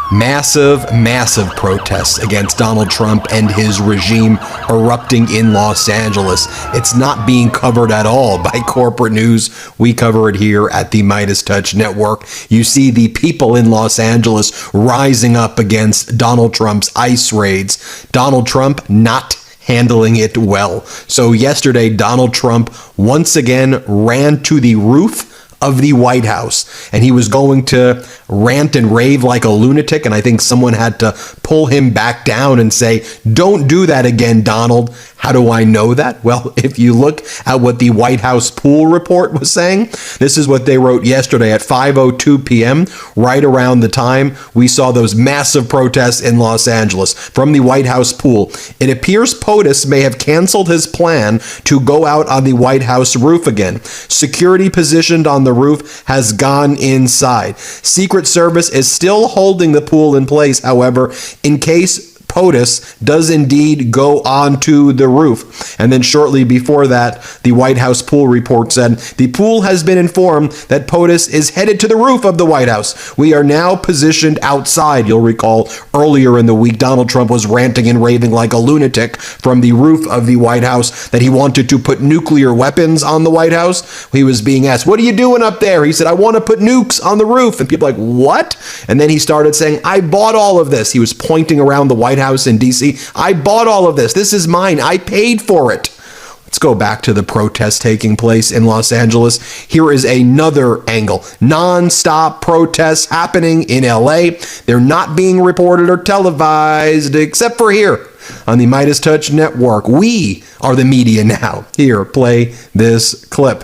Massive protests against Donald Trump and his regime erupting in Los Angeles. It's not being covered at all by corporate news. We cover it here at the MeidasTouch Network. You see the people in Los Angeles rising up against Donald Trump's ICE raids. Donald Trump not handling it well. So yesterday, Donald Trump once again ran to the roof of the White House, and he was going to rant and rave like a lunatic, and I think someone had to pull him back down and say, "Don't do that again, Donald." How do I know that? Well, if you look at what the White House pool report was saying, this is what they wrote yesterday at 5:02 p.m., right around the time we saw those massive protests in Los Angeles. From the White House pool, it appears POTUS may have canceled his plan to go out on the White House roof again. Security positioned on the roof has gone inside. Secret Service is still holding the pool in place, however, in case POTUS does indeed go onto the roof. And then shortly before that, the White House pool report said, the pool has been informed that POTUS is headed to the roof of the White House. We are now positioned outside. You'll recall earlier in the week, Donald Trump was ranting and raving like a lunatic from the roof of the White House that he wanted to put nuclear weapons on the White House. He was being asked, "What are you doing up there?" He said, "I want to put nukes on the roof." And people are like, "What?" And then he started saying, "I bought all of this." He was pointing around the White House in D.C. "I bought all of this. This is mine. I paid for it." Let's go back to the protests taking place in Los Angeles. Here is another angle. Non-stop protests happening in LA. They're not being reported or televised, except for here on the MeidasTouch Network. We are the media now. Here, play this clip.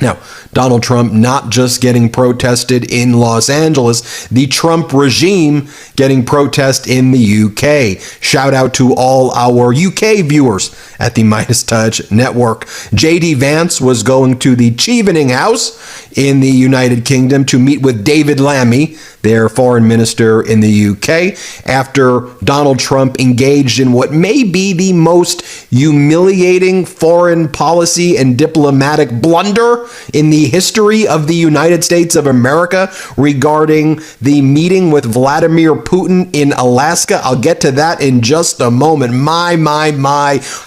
Now, Donald Trump not just getting protested in Los Angeles, the Trump regime getting protest in the UK. Shout out to all our UK viewers at the MeidasTouch Network. J.D. Vance was going to the Chevening House in the United Kingdom to meet with David Lammy, their foreign minister in the UK, after Donald Trump engaged in what may be the most humiliating foreign policy and diplomatic blunder in the history of the United States of America regarding the meeting with Vladimir Putin in Alaska. I'll get to that in just a moment. My,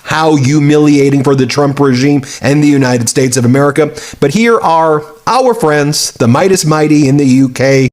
how humiliating for the Trump regime and the United States of America. But here are our friends, the Meidas Mighty in the UK.